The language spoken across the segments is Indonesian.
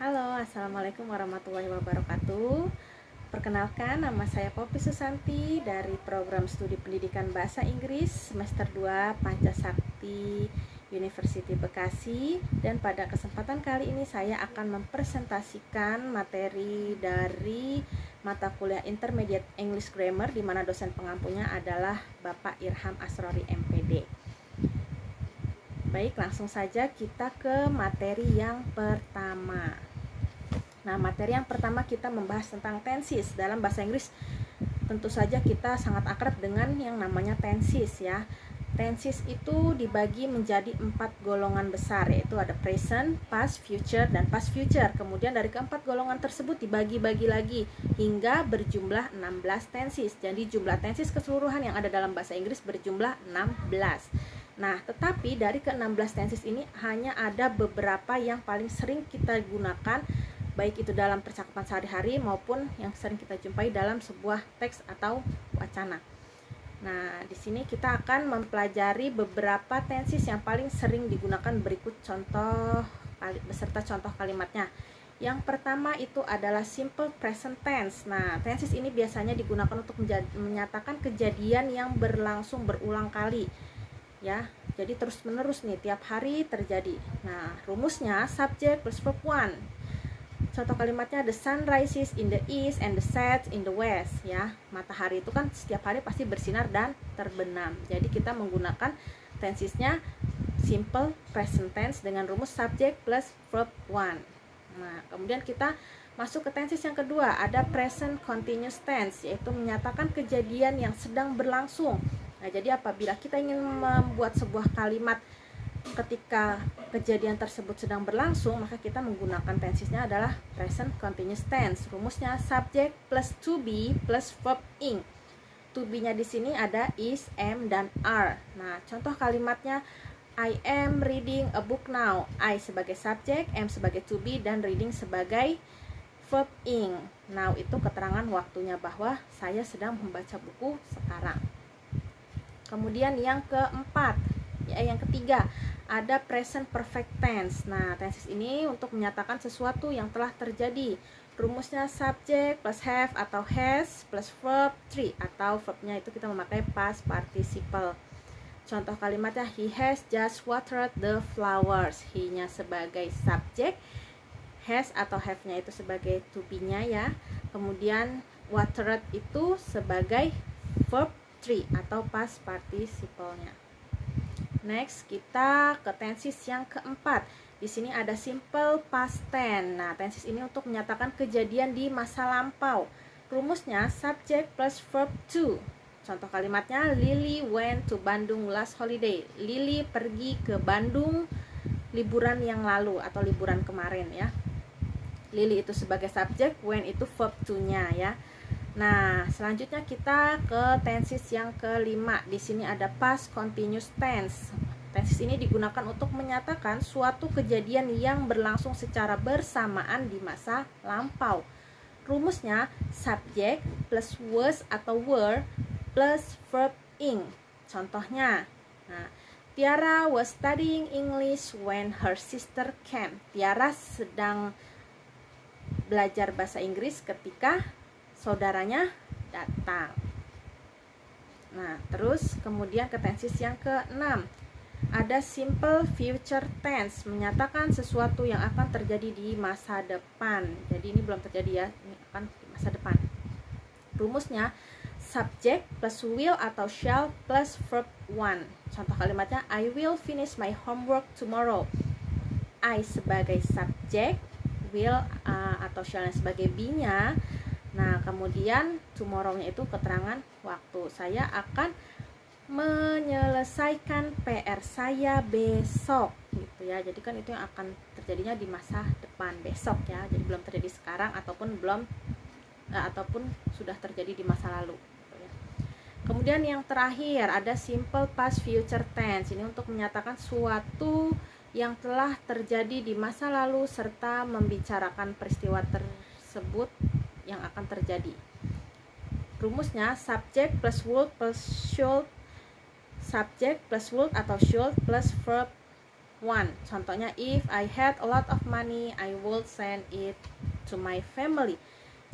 Halo, Assalamualaikum warahmatullahi wabarakatuh. Perkenalkan, nama saya Poppy Susanti dari program studi pendidikan bahasa Inggris semester 2 Pancasakti University Bekasi. Dan pada kesempatan kali ini saya akan mempresentasikan materi dari mata kuliah Intermediate English Grammar, di mana dosen pengampunya adalah Bapak Irham Asrori MPD. Baik, langsung saja kita ke materi yang pertama. Nah, materi yang pertama kita membahas tentang tenses. Dalam bahasa Inggris tentu saja kita sangat akrab dengan yang namanya tenses ya. Tenses itu dibagi menjadi 4 golongan besar, yaitu ada present, past, future, dan past future. Kemudian dari keempat golongan tersebut dibagi-bagi lagi hingga berjumlah 16 tenses. Jadi jumlah tenses keseluruhan yang ada dalam bahasa Inggris berjumlah 16. Nah, tetapi dari ke-16 tenses ini hanya ada beberapa yang paling sering kita gunakan, baik itu dalam percakapan sehari-hari maupun yang sering kita jumpai dalam sebuah teks atau wacana. Nah, di sini kita akan mempelajari beberapa tenses yang paling sering digunakan, berikut contoh beserta contoh kalimatnya. Yang pertama itu adalah simple present tense. Nah, tenses ini biasanya digunakan untuk menyatakan kejadian yang berlangsung berulang kali. Ya, jadi terus-menerus nih, tiap hari terjadi. Nah, rumusnya subject plus verb 1. Contoh kalimatnya, the sun rises in the east and the sets in the west ya. Matahari itu kan setiap hari pasti bersinar dan terbenam. Jadi kita menggunakan tensesnya simple present tense dengan rumus subject plus verb 1. Nah, kemudian kita masuk ke tenses yang kedua, ada present continuous tense, yaitu menyatakan kejadian yang sedang berlangsung. Nah, jadi apabila kita ingin membuat sebuah kalimat ketika kejadian tersebut sedang berlangsung, maka kita menggunakan tensesnya adalah present continuous tense. Rumusnya subject plus to be plus verb ing. To be-nya di sini ada is, am, dan are. Nah, contoh kalimatnya, I am reading a book now. I sebagai subject, am sebagai to be, dan reading sebagai verb ing. Now itu keterangan waktunya bahwa saya sedang membaca buku sekarang. Kemudian yang keempat, yang ketiga, ada present perfect tense. Nah, tenses ini untuk menyatakan sesuatu yang telah terjadi. Rumusnya subject plus have atau has plus verb 3, atau verbnya itu kita memakai past participle. Contoh kalimatnya, he has just watered the flowers. He-nya sebagai subject, has atau have-nya itu sebagai to be-nya ya. Kemudian watered itu sebagai verb 3 atau past participle-nya. Next, kita ke tenses yang keempat. Di sini ada simple past tense. Nah, tenses ini untuk menyatakan kejadian di masa lampau. Rumusnya subject plus verb 2. Contoh kalimatnya, Lily went to Bandung last holiday. Lily pergi ke Bandung liburan yang lalu atau liburan kemarin ya. Lily itu sebagai subject, went itu verb 2-nya ya. Nah, selanjutnya kita ke tenses yang kelima. Di sini ada past continuous tense. Tenses ini digunakan untuk menyatakan suatu kejadian yang berlangsung secara bersamaan di masa lampau. Rumusnya subject plus was atau were plus verb ing. Contohnya, nah, Tiara was studying English when her sister came. Tiara sedang belajar bahasa Inggris ketika saudaranya datang. Nah, terus kemudian ke tenses yang ke-6. Ada simple future tense, menyatakan sesuatu yang akan terjadi di masa depan. Jadi ini belum terjadi ya, ini akan di masa depan. Rumusnya subject plus will atau shall plus verb 1. Contoh kalimatnya, I will finish my homework tomorrow. I sebagai subject, will atau shall sebagai be-nya. Nah, kemudian tomorrow-nya itu keterangan waktu. Saya akan menyelesaikan PR saya besok gitu ya. Jadi kan itu yang akan terjadinya di masa depan, besok ya. Jadi belum terjadi sekarang ataupun sudah terjadi di masa lalu gitu ya. Kemudian yang terakhir ada simple past future tense. Ini untuk menyatakan suatu yang telah terjadi di masa lalu serta membicarakan peristiwa tersebut yang akan terjadi. Rumusnya subject plus would plus should. Subject plus would atau should plus verb one. Contohnya, if I had a lot of money, I would send it to my family.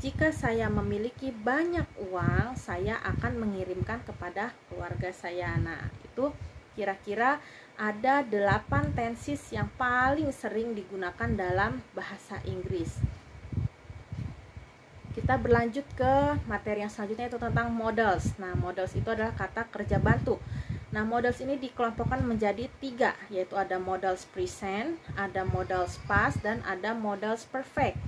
Jika saya memiliki banyak uang, saya akan mengirimkan kepada keluarga saya. Nah, itu kira-kira ada 8 tenses yang paling sering digunakan dalam bahasa Inggris. Kita berlanjut ke materi yang selanjutnya, yaitu tentang modals. Nah, modals itu adalah kata kerja bantu. Nah, modals ini dikelompokkan menjadi 3, yaitu ada modals present, ada modals past, dan ada modals perfect.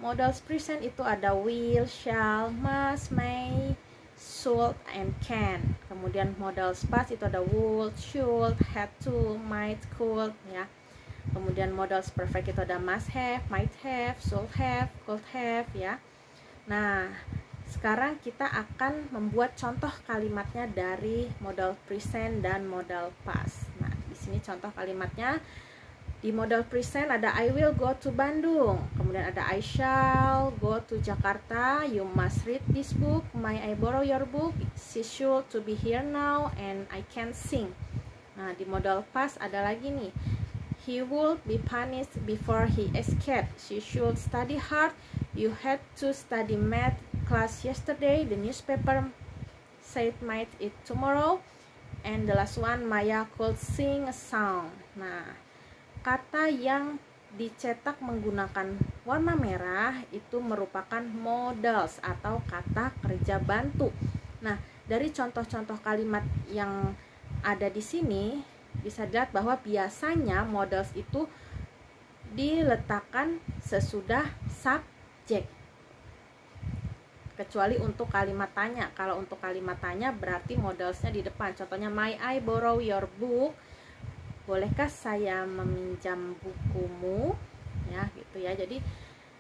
Modals present itu ada will, shall, must, may, should, and can. Kemudian modals past itu ada would, should, had to, might, could, ya. Kemudian modals perfect itu ada must have, might have, should have, could have, ya. Nah, sekarang kita akan membuat contoh kalimatnya dari modal present dan modal past. Nah, di sini contoh kalimatnya. Di modal present ada I will go to Bandung. Kemudian ada I shall go to Jakarta. You must read this book. May I borrow your book? She should to be here now and I can sing. Nah, di modal past ada lagi nih. He would be punished before he escaped. She should study hard. You had to study math class yesterday. The newspaper said might it tomorrow. And the last one, Maya could sing a song. Nah, kata yang dicetak menggunakan warna merah itu merupakan modals atau kata kerja bantu. Nah, dari contoh-contoh kalimat yang ada di sini bisa dilihat bahwa biasanya modals itu diletakkan sesudah subjek, kecuali untuk kalimat tanya. Kalau untuk kalimat tanya berarti modalsnya di depan. Contohnya, may I borrow your book? Bolehkah saya meminjam bukumu? Ya, gitu ya. Jadi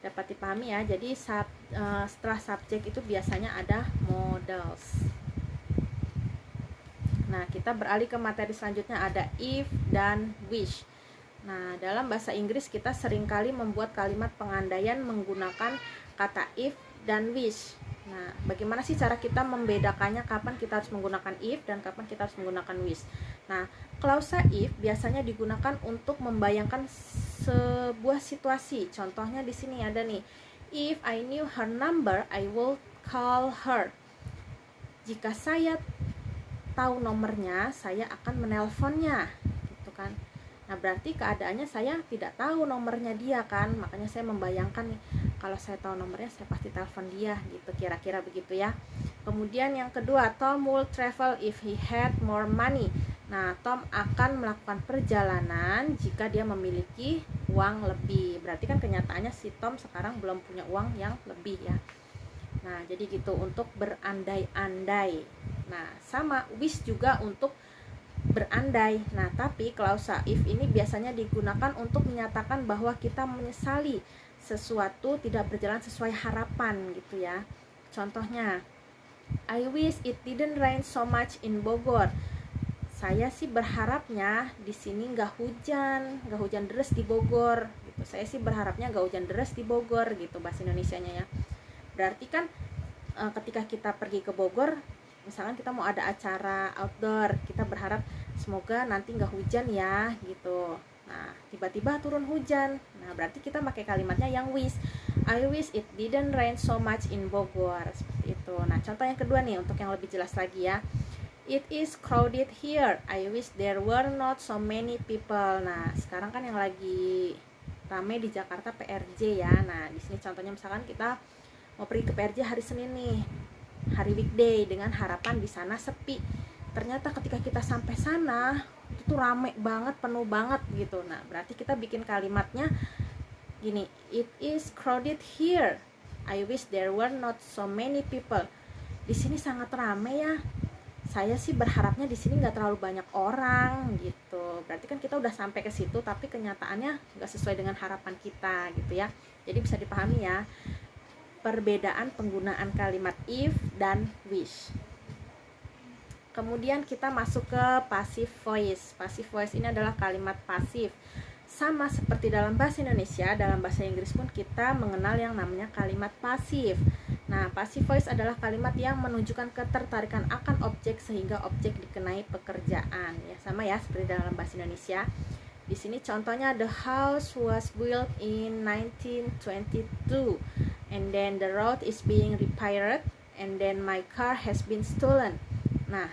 dapat dipahami ya. Jadi setelah subjek itu biasanya ada modals. Nah, kita beralih ke materi selanjutnya, ada if dan wish. Nah, dalam bahasa Inggris kita seringkali membuat kalimat pengandaian menggunakan kata if dan wish. Nah, bagaimana sih cara kita membedakannya, kapan kita harus menggunakan if dan kapan kita harus menggunakan wish? Nah, klausa if biasanya digunakan untuk membayangkan sebuah situasi. Contohnya di sini ada nih, if I knew her number, I would call her. Jika saya tahu nomornya, saya akan menelponnya, gitu kan. Nah, berarti keadaannya saya tidak tahu nomornya dia kan, makanya saya membayangkan nih, kalau saya tahu nomornya saya pasti telepon dia, gitu, kira-kira begitu ya. Kemudian yang kedua, Tom will travel if he had more money. Nah, Tom akan melakukan perjalanan jika dia memiliki uang lebih. Berarti kan kenyataannya si Tom sekarang belum punya uang yang lebih ya. Nah, jadi gitu untuk berandai-andai. Nah, sama wish juga untuk berandai. Nah, tapi klausa if ini biasanya digunakan untuk menyatakan bahwa kita menyesali sesuatu tidak berjalan sesuai harapan, gitu ya. Contohnya, I wish it didn't rain so much in Bogor. Saya sih berharapnya di sini nggak hujan deras di Bogor, gitu. Saya sih berharapnya nggak hujan deras di Bogor, gitu bahasa Indonesianya ya. Berarti kan ketika kita pergi ke Bogor, misalkan kita mau ada acara outdoor, kita berharap semoga nanti nggak hujan ya, gitu. Nah, tiba-tiba turun hujan. Nah, berarti kita pakai kalimatnya yang wish. I wish it didn't rain so much in Bogor, seperti itu. Nah, contoh yang kedua nih untuk yang lebih jelas lagi ya. It is crowded here. I wish there were not so many people. Nah, sekarang kan yang lagi rame di Jakarta PRJ ya. Nah, di sini contohnya misalkan kita mau pergi ke PRJ hari Senin nih, hari weekday, dengan harapan di sana sepi. Ternyata ketika kita sampai sana itu rame banget, penuh banget gitu. Nah, berarti kita bikin kalimatnya gini, it is crowded here. I wish there were not so many people. Di sini sangat rame ya. Saya sih berharapnya di sini nggak terlalu banyak orang, gitu. Berarti kan kita udah sampai ke situ, tapi kenyataannya nggak sesuai dengan harapan kita, gitu ya. Jadi bisa dipahami ya perbedaan penggunaan kalimat if dan wish. Kemudian kita masuk ke passive voice. Passive voice ini adalah kalimat pasif. Sama seperti dalam bahasa Indonesia, dalam bahasa Inggris pun kita mengenal yang namanya kalimat pasif. Nah, passive voice adalah kalimat yang menunjukkan ketertarikan akan objek sehingga objek dikenai pekerjaan. Ya, sama ya seperti dalam bahasa Indonesia. Di sini contohnya, the house was built in 1922 and then the road is being repaired and then my car has been stolen. Nah,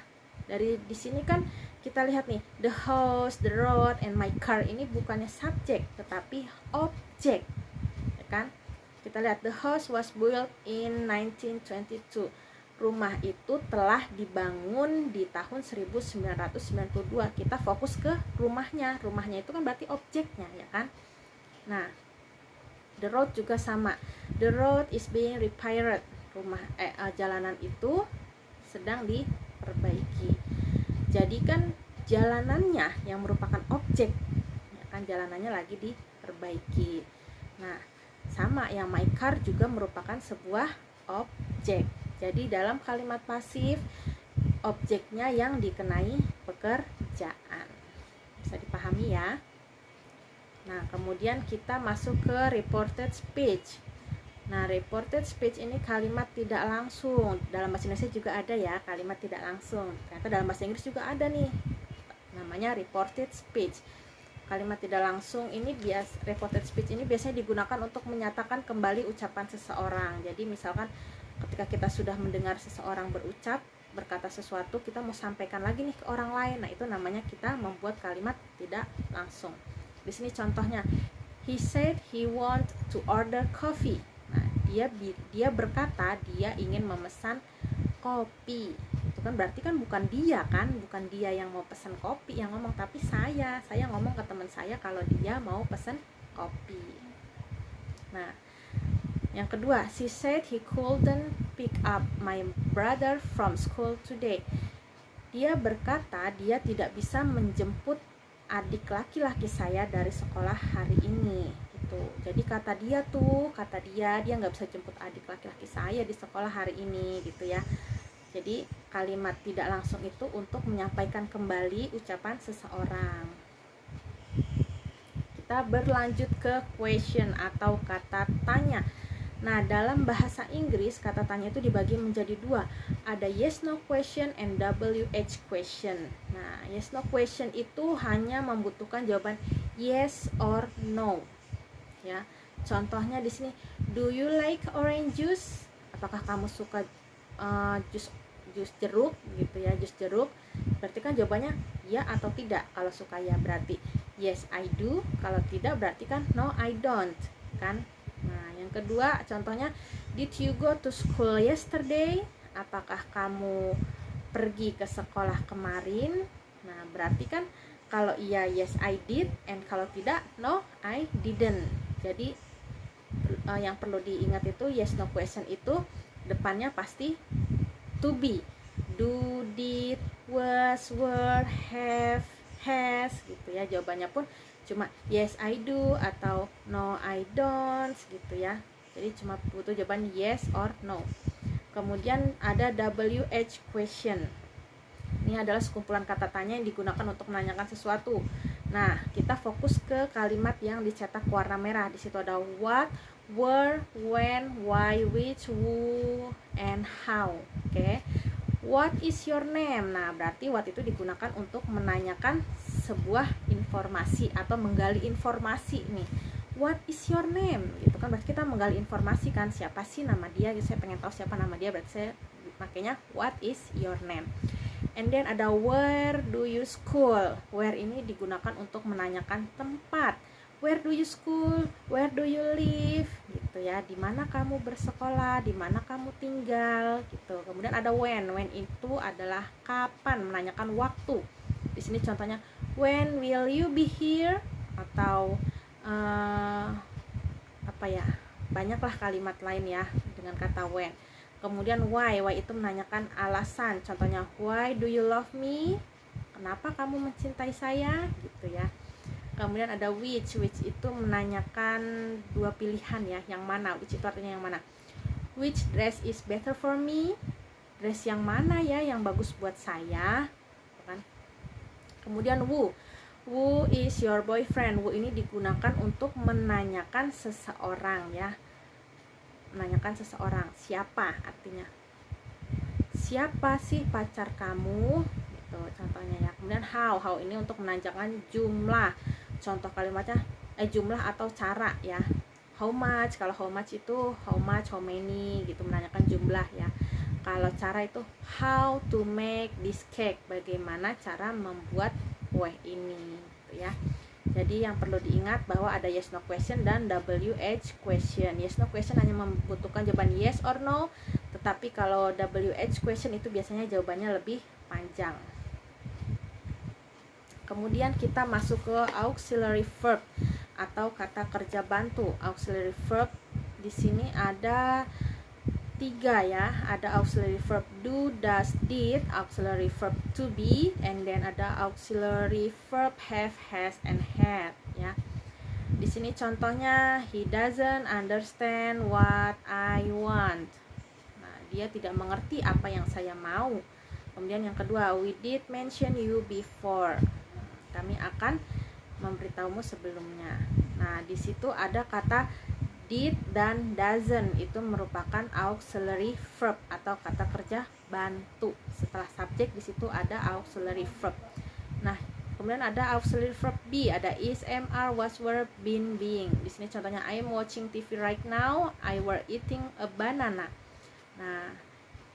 dari di sini kan kita lihat nih, the house, the road, and my car ini bukannya subjek tetapi objek, ya kan? Kita lihat, the house was built in 1922. Rumah itu telah dibangun di tahun 1992. Kita fokus ke rumahnya. Rumahnya itu kan berarti objeknya, ya kan? Nah, the road juga sama. The road is being repaired. Jalanan itu sedang diperbaiki. Jadi kan jalanannya yang merupakan objek, ya kan, jalanannya lagi diperbaiki. Nah, sama, yang my car juga merupakan sebuah objek. Jadi dalam kalimat pasif, objeknya yang dikenai pekerjaan. Bisa dipahami ya? Nah, kemudian kita masuk ke reported speech. Nah, reported speech ini kalimat tidak langsung. Dalam bahasa Indonesia juga ada ya, kalimat tidak langsung. Ternyata dalam bahasa Inggris juga ada nih, namanya reported speech. Kalimat tidak langsung ini reported speech ini biasanya digunakan untuk menyatakan kembali ucapan seseorang. Jadi misalkan ketika kita sudah mendengar seseorang berkata sesuatu, kita mau sampaikan lagi nih ke orang lain. Nah, itu namanya kita membuat kalimat tidak langsung. Di sini contohnya, he said he want to order coffee. Nah, dia berkata dia ingin memesan kopi. Itu kan berarti kan bukan dia yang mau pesan kopi yang ngomong, tapi saya ngomong ke teman saya kalau dia mau pesan kopi. Nah, yang kedua, she said he couldn't pick up my brother from school today. Dia berkata dia tidak bisa menjemput adik laki-laki saya dari sekolah hari ini. Itu. Jadi kata dia nggak bisa jemput adik laki-laki saya di sekolah hari ini, gitu ya. Jadi kalimat tidak langsung itu untuk menyampaikan kembali ucapan seseorang. Kita berlanjut ke question atau kata tanya. Nah, dalam bahasa Inggris kata tanya itu dibagi menjadi dua. Ada yes no question and WH question. Nah, yes no question itu hanya membutuhkan jawaban yes or no. Ya. Contohnya di sini, do you like orange juice? Apakah kamu suka jus jeruk, gitu ya, jus jeruk. Berarti kan jawabannya ya atau tidak. Kalau suka ya berarti yes I do, kalau tidak berarti kan no I don't, kan? Nah, yang kedua contohnya, did you go to school yesterday? Apakah kamu pergi ke sekolah kemarin? Nah, berarti kan kalau iya yes I did, and kalau tidak no I didn't. Jadi yang perlu diingat itu yes no question itu depannya pasti to be. Do, did, was, were, have, has, gitu ya. Jawabannya pun cuma yes I do atau no I don't, gitu ya. Jadi cuma butuh jawaban yes or no. Kemudian ada WH question. Ini adalah sekumpulan kata tanya yang digunakan untuk menanyakan sesuatu. Nah, kita fokus ke kalimat yang dicetak warna merah. Di situ ada what, where, when, why, which, who, and how. Oke. What is your name? Nah, berarti what itu digunakan untuk menanyakan sebuah informasi atau menggali informasi nih. What is your name? Gitu kan, berarti kita menggali informasi kan, siapa sih nama dia, gitu. Saya pengen tahu siapa nama dia, berarti saya makanya what is your name. And then ada where do you school? Where ini digunakan untuk menanyakan tempat. Where do you school? Where do you live? Gitu ya. Di mana kamu bersekolah? Di mana kamu tinggal? Gitu. Kemudian ada when. When itu adalah kapan, menanyakan waktu. Di sini contohnya, when will you be here? Atau banyaklah kalimat lain ya dengan kata when. Kemudian why itu menanyakan alasan. Contohnya, why do you love me? Kenapa kamu mencintai saya? Gitu ya. Kemudian ada which itu menanyakan dua pilihan ya, yang mana, which itu artinya yang mana. Which dress is better for me? Dress yang mana ya yang bagus buat saya, kan? Kemudian who is your boyfriend? Who ini digunakan untuk menanyakan seseorang ya. Menanyakan seseorang, siapa artinya. Siapa sih pacar kamu? Gitu contohnya ya. Kemudian how ini untuk menanyakan jumlah. contoh kalimatnya jumlah atau cara ya. How much, kalau how much itu how much, how many gitu, menanyakan jumlah ya. Kalau cara itu how to make this cake, bagaimana cara membuat kue ini gitu ya. Jadi yang perlu diingat bahwa ada yes no question dan WH question. Yes no question hanya membutuhkan jawaban yes or no, tetapi kalau WH question itu biasanya jawabannya lebih panjang. Kemudian kita masuk ke auxiliary verb atau kata kerja bantu. Auxiliary verb di sini ada 3 ya. Ada auxiliary verb do, does, did, auxiliary verb to be, and then ada auxiliary verb have, has, and had ya. Di sini contohnya he doesn't understand what I want. Nah, dia tidak mengerti apa yang saya mau. Kemudian yang kedua, we did mention you before. Kami akan memberitahumu sebelumnya. Nah, di situ ada kata did dan doesn't, itu merupakan auxiliary verb atau kata kerja bantu. Setelah subjek di situ ada auxiliary verb. Nah, kemudian ada auxiliary verb be, ada is, am, are, was, were, been, being. Di sini contohnya I am watching TV right now, I were eating a banana. Nah,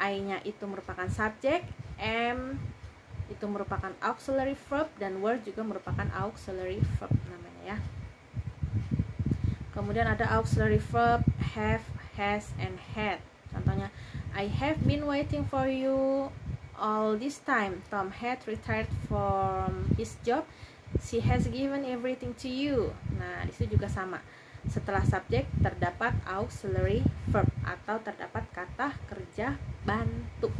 I-nya itu merupakan subjek, am itu merupakan auxiliary verb, dan were juga merupakan auxiliary verb namanya ya. Kemudian ada auxiliary verb have, has, and had. Contohnya I have been waiting for you all this time. Tom had retired from his job. She has given everything to you. Nah, disitu juga sama. Setelah subjek terdapat auxiliary verb atau terdapat kata kerja bantu.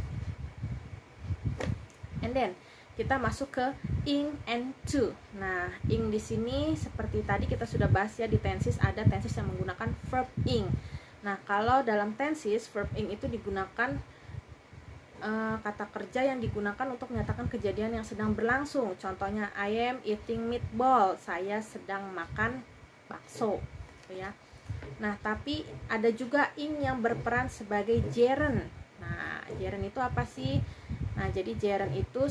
And then kita masuk ke ing and to. Nah, ing di sini seperti tadi kita sudah bahas ya, di tenses ada tenses yang menggunakan verb ing. Nah, kalau dalam tenses verb ing itu digunakan kata kerja yang digunakan untuk menyatakan kejadian yang sedang berlangsung. Contohnya I am eating meatball, saya sedang makan bakso gitu ya. Nah, tapi ada juga ing yang berperan sebagai gerund. Nah, gerund itu apa sih? Nah, jadi gerund itu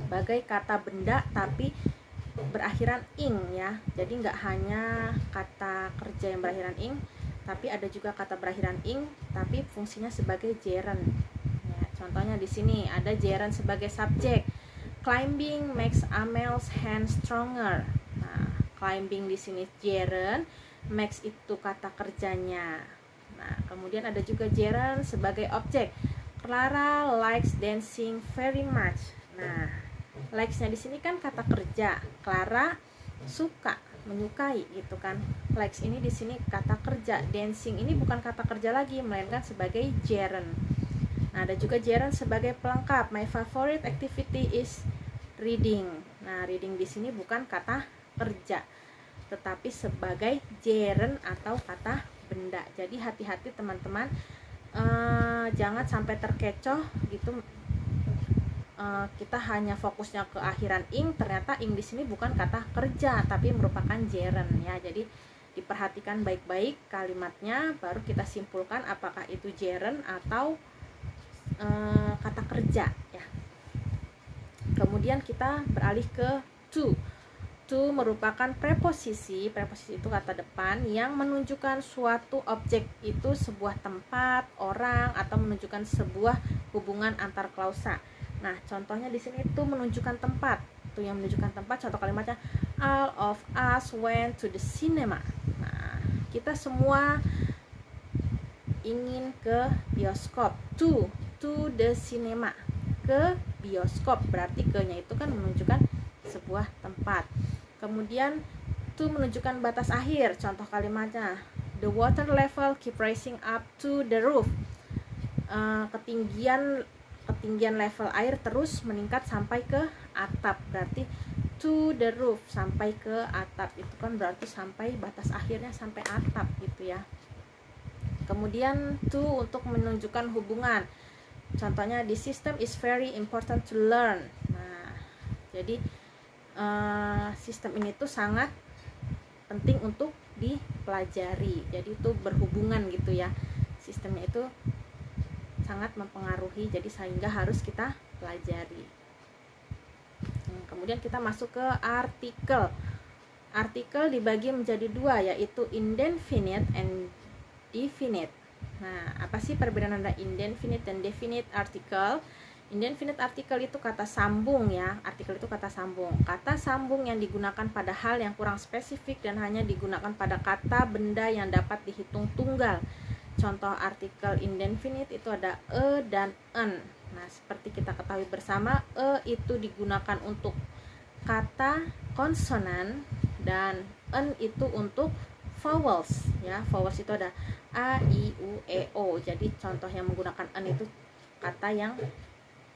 sebagai kata benda tapi berakhiran ing ya. Jadi nggak hanya kata kerja yang berakhiran ing, tapi ada juga kata berakhiran ing tapi fungsinya sebagai gerund. Ya, contohnya di sini ada gerund sebagai subjek. Climbing makes Amel's hand stronger. Nah, climbing di sini gerund, makes itu kata kerjanya. Nah, kemudian ada juga gerund sebagai objek. Clara likes dancing very much. Nah, likes-nya di sini kan kata kerja. Clara suka, menyukai gitu kan. Likes ini di sini kata kerja. Dancing ini bukan kata kerja lagi, melainkan sebagai gerund. Nah, ada juga gerund sebagai pelengkap. My favorite activity is reading. Nah, reading di sini bukan kata kerja, tetapi sebagai gerund atau kata benda. Jadi hati-hati teman-teman, jangan sampai terkecoh gitu. Kita hanya fokusnya ke akhiran ing, ternyata ing di sini bukan kata kerja tapi merupakan gerund ya. Jadi diperhatikan baik-baik kalimatnya, baru kita simpulkan apakah itu gerund atau kata kerja ya. Kemudian kita beralih ke to. To merupakan preposisi. Preposisi itu kata depan yang menunjukkan suatu objek, itu sebuah tempat, orang, atau menunjukkan sebuah hubungan antar klausa. Nah, contohnya di sini itu menunjukkan tempat. Itu yang menunjukkan tempat, contoh kalimatnya all of us went to the cinema. Nah, kita semua ingin ke bioskop. To the cinema, ke bioskop, berarti ke-nya itu kan menunjukkan sebuah tempat. Kemudian to menunjukkan batas akhir, contoh kalimatnya the water level keep rising up to the roof. Ketinggian level air terus meningkat sampai ke atap, berarti to the roof, sampai ke atap, itu kan berarti sampai batas akhirnya sampai atap gitu ya. Kemudian to untuk menunjukkan hubungan, contohnya the system is very important to learn. Nah, jadi sistem ini tuh sangat penting untuk dipelajari. Jadi itu berhubungan gitu ya. Sistemnya itu sangat mempengaruhi, jadi sehingga harus kita pelajari. Kemudian kita masuk ke artikel. Artikel dibagi menjadi dua, yaitu indefinite and definite. Nah, apa sih perbedaan antara indefinite dan definite article? Indefinite article itu kata sambung ya. Artikel itu kata sambung. Kata sambung yang digunakan pada hal yang kurang spesifik dan hanya digunakan pada kata benda yang dapat dihitung tunggal. Contoh artikel indefinite itu ada dan en. Nah, seperti kita ketahui bersama, itu digunakan untuk kata konsonan dan en itu untuk vowels ya. Vowels itu ada a, i, u, e, o. Jadi contoh yang menggunakan en itu kata yang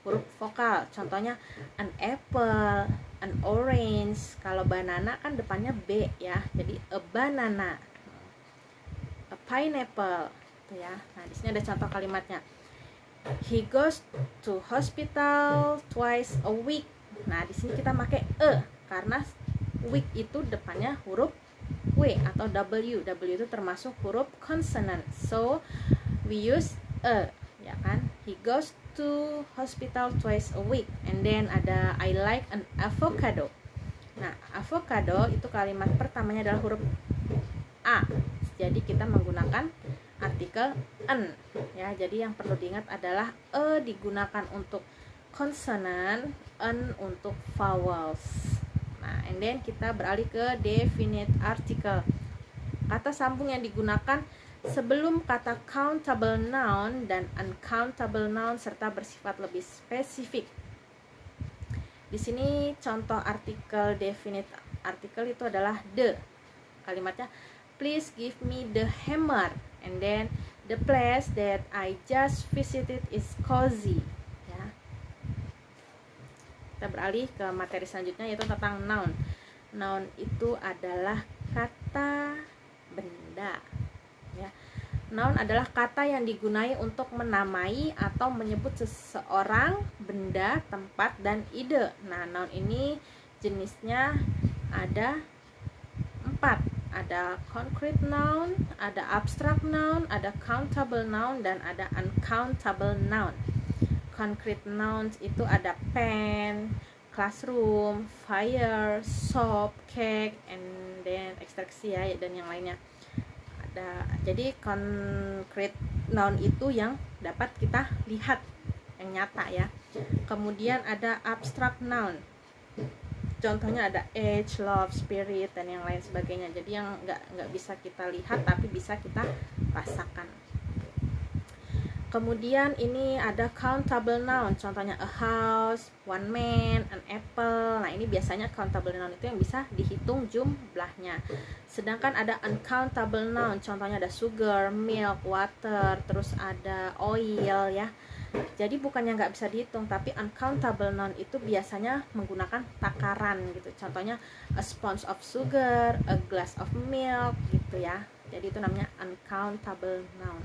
huruf vokal. Contohnya an apple, an orange. Kalau banana kan depannya b ya. Jadi a banana, a pineapple gitu ya. Nah, di sini ada contoh kalimatnya. He goes to hospital twice a week. Nah, di sini kita pakai karena week itu depannya huruf w atau w. W itu termasuk huruf consonant. So we use ya kan. He goes to hospital twice a week. And then ada I like an avocado. Nah, avocado itu kalimat pertamanya adalah huruf a. Jadi kita menggunakan artikel en ya. Jadi yang perlu diingat adalah digunakan untuk konsonan, en untuk vowels. Nah, and then kita beralih ke definite article. Kata sambung yang digunakan sebelum kata countable noun dan uncountable noun serta bersifat lebih spesifik. Di sini contoh artikel definite article itu adalah the. Kalimatnya please give me the hammer, and then the place that I just visited is cozy ya. Kita beralih ke materi selanjutnya, yaitu tentang noun. Noun itu adalah kata benda ya. Noun adalah kata yang digunakan untuk menamai atau menyebut seseorang, benda, tempat, dan ide. Nah, noun ini jenisnya ada 4. Ada concrete noun, ada abstract noun, ada countable noun, dan ada uncountable noun. Concrete nouns itu ada pen, classroom, fire, soap, cake, and then ekstraksi ya, dan yang lainnya. Jadi concrete noun itu yang dapat kita lihat, yang nyata ya. Kemudian ada abstract noun. Contohnya ada age, love, spirit, dan yang lain sebagainya. Jadi yang nggak bisa kita lihat tapi bisa kita rasakan. Kemudian ini ada countable noun. Contohnya a house, one man, an apple. Nah, ini biasanya countable noun itu yang bisa dihitung jumlahnya. Sedangkan ada uncountable noun. Contohnya ada sugar, milk, water, terus ada oil ya. Jadi bukannya nggak bisa dihitung, tapi uncountable noun itu biasanya menggunakan takaran gitu. Contohnya a sponge of sugar, a glass of milk gitu ya. Jadi itu namanya uncountable noun.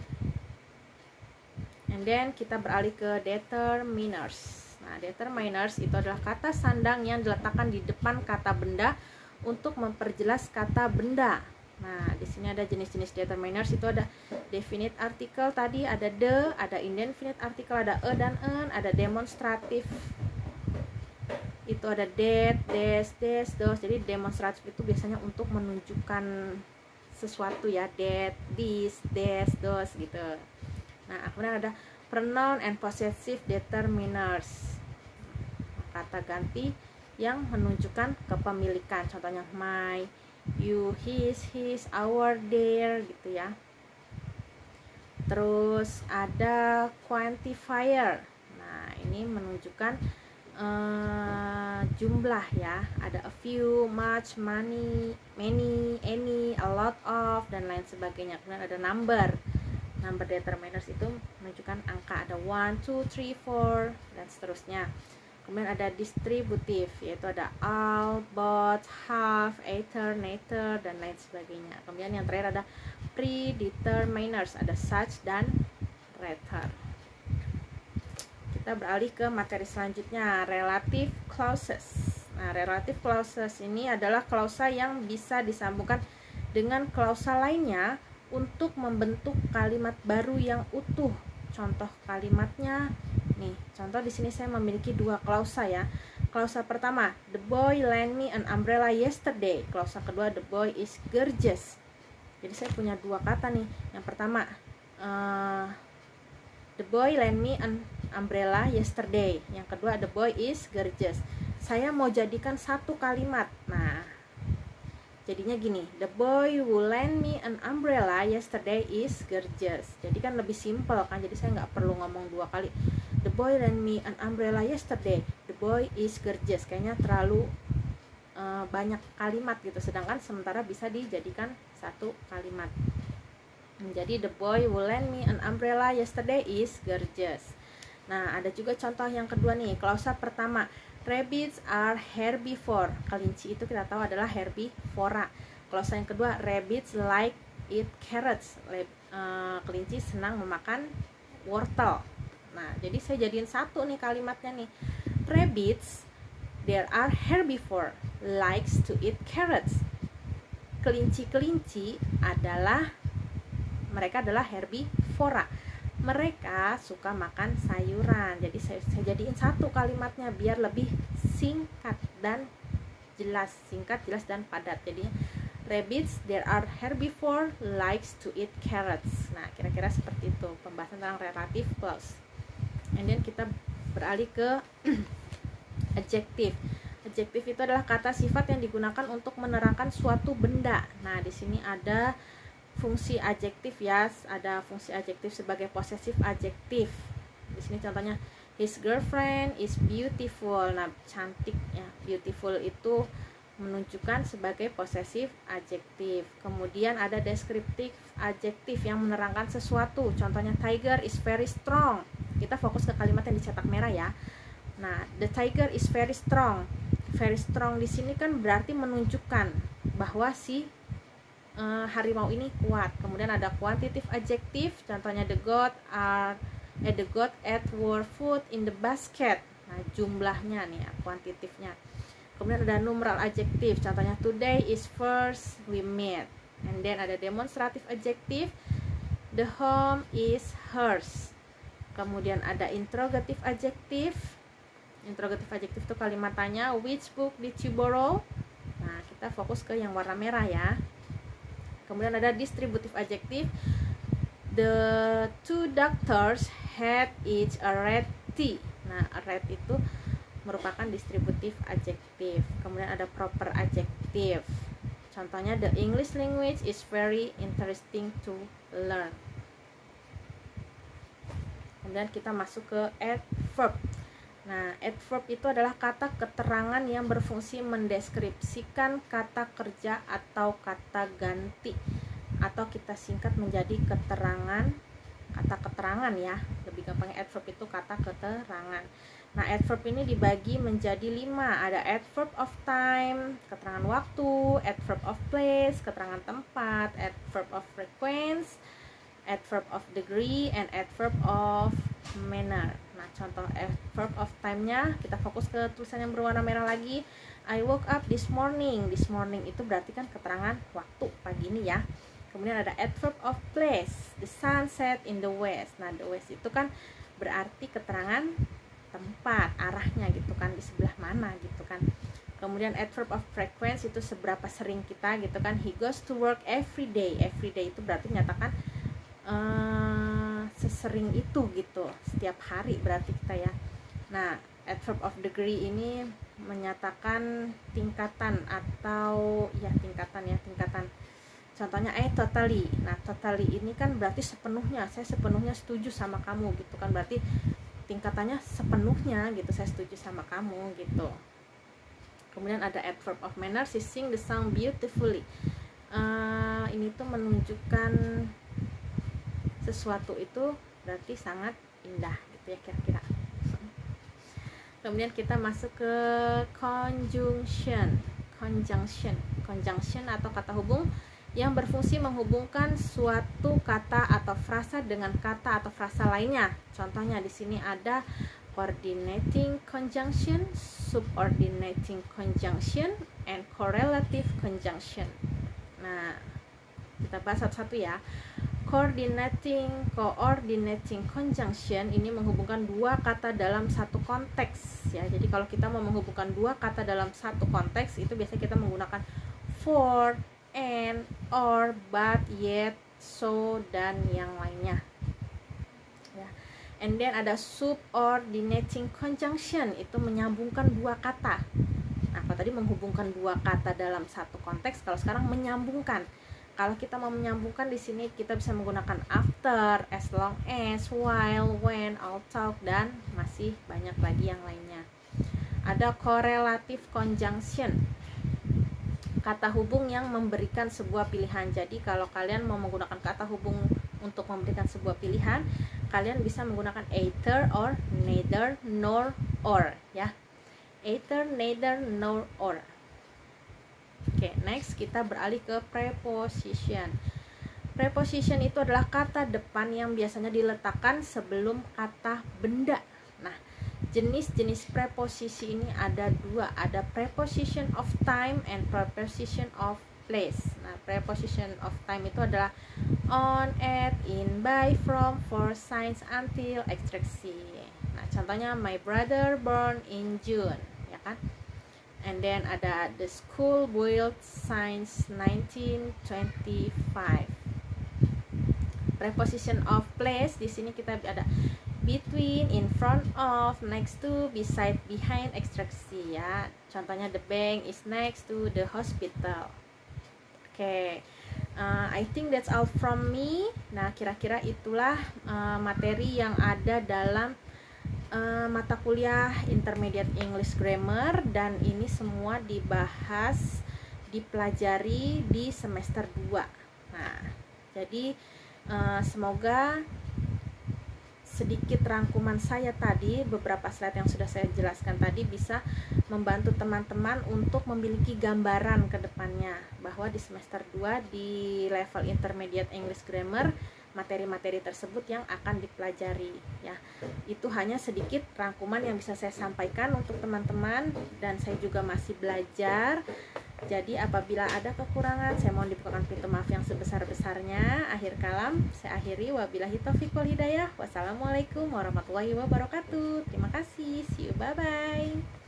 And then kita beralih ke determiners. Nah, determiners itu adalah kata sandang yang diletakkan di depan kata benda untuk memperjelas kata benda. Nah, di sini ada jenis-jenis determiners, itu ada definite article tadi, ada the, ada indefinite article, ada dan en, ada demonstratif. Itu ada that, des, those. Jadi demonstratif itu biasanya untuk menunjukkan sesuatu ya, that, this, des, those gitu. Nah, kemudian ada pronoun and possessive determiners. Kata ganti yang menunjukkan kepemilikan. Contohnya my, you, his, our, their gitu ya. Terus ada quantifier. Nah, ini menunjukkan jumlah ya. Ada a few, much, many, any, a lot of, dan lain sebagainya. Kemudian ada number. Number determiners itu menunjukkan angka, ada 1, 2, 3, 4 dan seterusnya. Kemudian ada distributif, yaitu ada all, both, half, either, neither, dan lain sebagainya. Kemudian yang terakhir ada predeterminers, ada such dan rather. Kita beralih ke materi selanjutnya, relative clauses. Nah, relative clauses ini adalah klausa yang bisa disambungkan dengan klausa lainnya untuk membentuk kalimat baru yang utuh. Contoh kalimatnya nih, contoh di sini saya memiliki 2 klausa ya. klausa pertama, the boy lent me an umbrella yesterday. Klausa kedua, the boy is gorgeous. Jadi saya punya dua kata nih. Yang pertama, the boy lent me an umbrella yesterday. Yang kedua, the boy is gorgeous. Saya mau jadikan satu kalimat. Nah, jadinya gini, the boy who lent me an umbrella yesterday is gorgeous. Jadi kan lebih simple kan, jadi saya nggak perlu ngomong dua kali. The boy lent me an umbrella yesterday. The boy is gorgeous. Kayaknya terlalu banyak kalimat gitu. Sedangkan sementara bisa dijadikan satu kalimat. Jadi the boy who lent me an umbrella yesterday is gorgeous. Nah, ada juga contoh yang kedua nih. Klausa pertama, rabbits are herbivore. Kelinci itu kita tahu adalah herbivora. Klausa yang kedua, rabbits like eat carrots. Kelinci senang memakan wortel. Nah, jadi saya jadiin satu nih kalimatnya nih. Rabbits, there are herbivore, likes to eat carrots. Kelinci-kelinci mereka adalah herbivora. Mereka suka makan sayuran. Jadi saya jadiin satu kalimatnya biar lebih singkat dan jelas. Singkat, jelas, dan padat. Jadi rabbits, there are herbivore, likes to eat carrots. Nah, kira-kira seperti itu pembahasan tentang relative clause. And then kita beralih ke adjective. Adjective itu adalah kata sifat yang digunakan untuk menerangkan suatu benda. Nah, di sini ada fungsi adjektif ya, ada fungsi adjektif sebagai possessive adjektif. Di sini contohnya, his girlfriend is beautiful. Nah, cantik ya, beautiful itu menunjukkan sebagai possessive adjektif. Kemudian ada descriptive adjektif yang menerangkan sesuatu. Contohnya, tiger is very strong. Kita fokus ke kalimat yang dicetak merah ya. Nah, the tiger is very strong. Very strong di sini kan berarti menunjukkan bahwa si harimau ini kuat. Kemudian ada quantitative adjektif. Contohnya, the goat ate our food in the basket. Nah, jumlahnya nih ya, kuantitatifnya. Kemudian ada numeral adjektif. Contohnya, today is first we meet. And then ada demonstrative adjektif. The home is hers. Kemudian ada interrogative adjektif. Interrogative adjektif itu kalimat tanya, which book did you borrow? Nah, kita fokus ke yang warna merah ya. Kemudian ada distributive adjektif. The two doctors had each a red tea. Nah, red itu merupakan distributive adjektif. Kemudian ada proper adjektif. Contohnya, the English language is very interesting to learn. Kemudian kita masuk ke adverb. Nah, adverb itu adalah kata keterangan yang berfungsi mendeskripsikan kata kerja atau kata ganti, atau kita singkat menjadi keterangan, kata keterangan ya. Lebih gampangnya adverb itu kata keterangan. Nah, adverb ini dibagi menjadi 5. Ada adverb of time, keterangan waktu, adverb of place, keterangan tempat, adverb of frequency, adverb of degree, and adverb of manner. Nah, contoh adverb of time-nya kita fokus ke tulisan yang berwarna merah lagi. I woke up this morning. This morning itu berarti kan keterangan waktu pagi ini ya. Kemudian ada adverb of place. The sun set in the west. Nah, the west itu kan berarti keterangan tempat, arahnya gitu kan, di sebelah mana gitu kan. Kemudian adverb of frequency itu seberapa sering kita gitu kan. He goes to work every day. Every day itu berarti menyatakan sesering itu gitu, setiap hari berarti kita ya. Nah, adverb of degree ini menyatakan tingkatan atau ya tingkatan. Contohnya totally. Nah, totally ini kan berarti sepenuhnya, saya sepenuhnya setuju sama kamu gitu kan, berarti tingkatannya sepenuhnya gitu, saya setuju sama kamu gitu. Kemudian ada adverb of manner, she sing the song beautifully. Ini tuh menunjukkan sesuatu itu berarti sangat indah gitu ya kira-kira. Kemudian kita masuk ke conjunction atau kata hubung yang berfungsi menghubungkan suatu kata atau frasa dengan kata atau frasa lainnya. Contohnya di sini ada coordinating conjunction, subordinating conjunction, and correlative conjunction. Nah, kita bahas satu-satu ya. Coordinating conjunction ini menghubungkan dua kata dalam satu konteks ya. Jadi kalau kita mau menghubungkan dua kata dalam satu konteks itu biasanya kita menggunakan for, and, or, but, yet, so, dan yang lainnya ya. And then ada subordinating conjunction, itu menyambungkan dua kata. Nah, kalau tadi menghubungkan dua kata dalam satu konteks, kalau sekarang menyambungkan. Kalau kita mau menyambungkan di sini kita bisa menggunakan after, as long as, while, when, although, dan masih banyak lagi yang lainnya. Ada correlative conjunction, kata hubung yang memberikan sebuah pilihan. Jadi kalau kalian mau menggunakan kata hubung untuk memberikan sebuah pilihan, kalian bisa menggunakan either, or, neither, nor, or ya. Either, neither, nor, or. Oke, next kita beralih ke preposition. Preposition itu adalah kata depan yang biasanya diletakkan sebelum kata benda. Nah, jenis-jenis preposisi ini ada dua, ada preposition of time and preposition of place. Nah, preposition of time itu adalah on, at, in, by, from, for, since, until, etc. Nah, contohnya my brother born in June, ya kan? And then ada the school built since 1925. Preposition of place di sini kita ada between, in front of, next to, beside, behind, etc. ya. Contohnya the bank is next to the hospital. Oke, I think that's all from me. Nah, kira-kira itulah materi yang ada dalam mata kuliah Intermediate English Grammar, dan ini semua dibahas, dipelajari di semester 2. Nah, jadi semoga sedikit rangkuman saya tadi, beberapa slide yang sudah saya jelaskan tadi bisa membantu teman-teman untuk memiliki gambaran ke depannya bahwa di semester 2 di level Intermediate English Grammar materi-materi tersebut yang akan dipelajari ya. Itu hanya sedikit rangkuman yang bisa saya sampaikan untuk teman-teman, dan saya juga masih belajar. Jadi apabila ada kekurangan, saya mohon dibukakan pintu maaf yang sebesar-besarnya. Akhir kalam saya akhiri, wabillahi taufiq wal hidayah. Wassalamualaikum warahmatullahi wabarakatuh. Terima kasih. See you, bye bye.